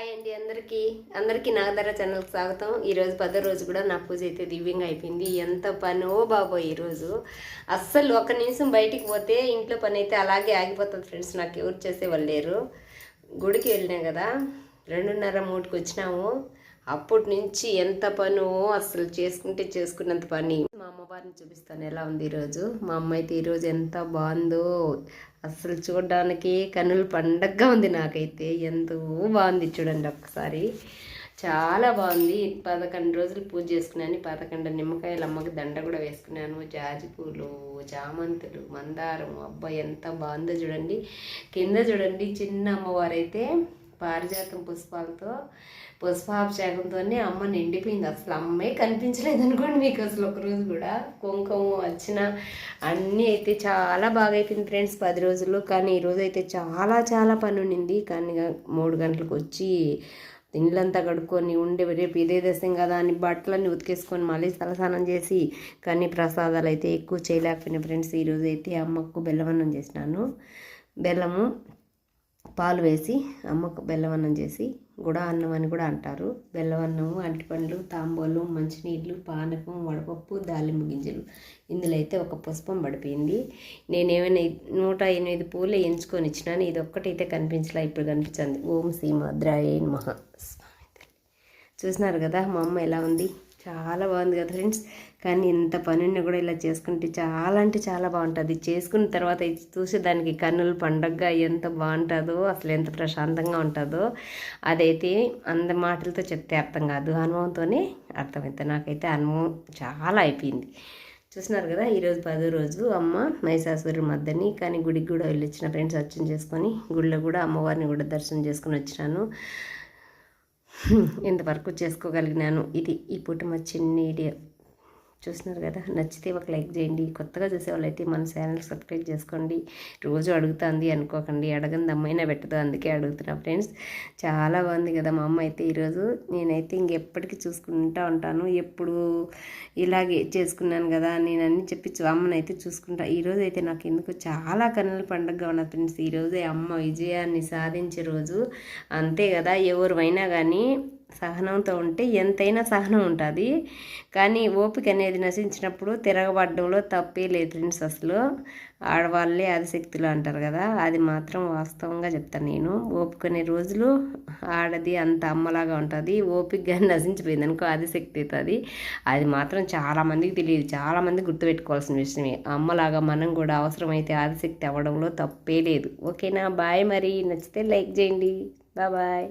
Hi అండి అందరికీ నాగధర ఛానల్కి స్వాగతం. ఈరోజు 10వ రోజు కూడా నా పూజ అయితే దివ్యంగా అయిపోయింది. ఎంత పనో బాబోయ్ ఈరోజు అస్సలు ఒక నిమిషం బయటికి పోతే ఇంట్లో పని అయితే అలాగే ఆగిపోతుంది ఫ్రెండ్స్. నాకు ఎవరు చేసేవాళ్ళు లేరు. గుడికి వెళ్ళినా కదా 2:30-3కి వచ్చినాము. అప్పటి నుంచి ఎంత పనో అస్సలు చేసుకున్నంత పని. మా అమ్మవారిని చూపిస్తాను ఎలా ఉంది ఈరోజు. మా అమ్మ అయితే ఈరోజు ఎంత బాగుందో అస్సలు చూడడానికి కన్నుల పండగగా ఉంది. నాకైతే ఎంతో బాగుంది చూడండి ఒక్కసారి. చాలా బాగుంది. 11 రోజులు పూజ చేసుకున్నాను. 11 నిమ్మకాయలు అమ్మకి దండ కూడా వేసుకున్నాను. జాజి పూలు, చామంతులు, మందారం, అబ్బాయి ఎంత బాగుందో చూడండి. కింద చూడండి చిన్న అమ్మవారైతే పారిజాతం పుష్పాభిషేకంతో అమ్మ నిండిపోయింది. అసలు అమ్మే కనిపించలేదు అనుకోండి మీకు అసలు ఒకరోజు కూడా. కుంకుమ వచ్చిన అన్నీ అయితే చాలా బాగా అయిపోయింది ఫ్రెండ్స్ 10 రోజుల్లో. కానీ ఈరోజు అయితే చాలా పని ఉండింది. కానీ 3 గంటలకు వచ్చి ఇళ్ళంతా కడుక్కొని ఉండే రేపు ఇదే దశం కదా అని బట్టలన్నీ ఉతికేసుకొని మళ్ళీ తలస్నానం చేసి కానీ ప్రసాదాలు అయితే ఎక్కువ చేయలేకపోయినా ఫ్రెండ్స్. ఈరోజు అయితే అమ్మకు బెల్లవన్నం చేసినాను. బెల్లము పాలు వేసి అమ్మకు బెల్లవన్నం చేసి కూడా అన్నం అని కూడా అంటారు. బెల్లవన్నము, అరటిపండ్లు, తాంబూలం, మంచినీళ్ళు, పానకం, వడపప్పు, దాలింబ గింజలు. ఇందులో అయితే ఒక పుష్పం పడిపోయింది. నేనేమైనా 108 పూలు ఎంచుకొని ఇచ్చినాను. ఇది ఒక్కటైతే కనిపించలే, ఇప్పుడు కనిపించింది. ఓం శ్రీమాద్రాయ నమః. చూసినారు కదా మా అమ్మ ఎలా ఉంది. చాలా బాగుంది కదా ఫ్రెండ్స్. కానీ ఇంత పనిని కూడా ఇలా చేసుకుంటే చాలా అంటే చాలా బాగుంటుంది. చేసుకున్న తర్వాత చూసి దానికి కన్నుల పండగగా ఎంత బాగుంటుందో అసలు ఎంత ప్రశాంతంగా ఉంటుందో అదైతే మాటలతో చెప్తే అర్థం కాదు. అనుభవంతోనే అర్థమవుతుంది. నాకైతే అనుభవం చాలా అయిపోయింది. చూస్తున్నారు కదా ఈరోజు 10వ రోజు. అమ్మ మహిషాసురుడి మధ్యని కానీ గుడికి కూడా వెళ్ళొచ్చిన ఫ్రెండ్స్. అర్చన చేసుకొని గుడిలో కూడా అమ్మవారిని కూడా దర్శనం చేసుకొని వచ్చినాను. ఇంతవరకు చేసుకోగలిగినాను. ఇది ఈ పూట మా చిన్న వీడియో. చూస్తున్నారు కదా, నచ్చితే ఒక లైక్ చేయండి. కొత్తగా చూసేవాళ్ళు అయితే మన ఛానల్ సబ్స్క్రైబ్ చేసుకోండి. రోజు అడుగుతుంది అనుకోకండి, అడగంది అమ్మైనా పెట్టదు, అందుకే అడుగుతున్నా ఫ్రెండ్స్. చాలా బాగుంది కదా మా అమ్మ అయితే ఈరోజు. నేనైతే ఇంకెప్పటికీ చూసుకుంటూ ఉంటాను. ఎప్పుడు ఇలాగే చేసుకున్నాను కదా నేను అన్ని చెప్పి అమ్మనైతే చూసుకుంటా. ఈరోజు అయితే నాకు ఎందుకు చాలా కన్నుల పండుగగా ఉన్నది ఫ్రెండ్స్. ఈరోజే అమ్మ విజయాన్ని సాధించే రోజు. అంతే కదా, ఎవరైనా కానీ సహనంతో ఉంటే ఎంతైనా సహనం ఉంటుంది. కానీ ఓపిక అనేది నశించినప్పుడు తిరగబడడంలో తప్పే లేదు ఫ్రెండ్స్. అసలు ఆడవాళ్ళే ఆదిశక్తులు అంటారు కదా, అది మాత్రం వాస్తవంగా చెప్తాను నేను. ఓపికనే రోజులు ఆడది అంత అమ్మలాగా ఉంటుంది. ఓపికగా నశించిపోయింది అనుకో ఆదిశక్తి అవుతుంది. అది మాత్రం చాలామందికి తెలియదు. చాలామంది గుర్తుపెట్టుకోవాల్సిన విషయమే. అమ్మలాగా మనం కూడా అవసరమైతే ఆదిశక్తి అవ్వడంలో తప్పే లేదు. ఓకేనా, బాయ్. మరి నచ్చితే లైక్ చేయండి. బాయ్.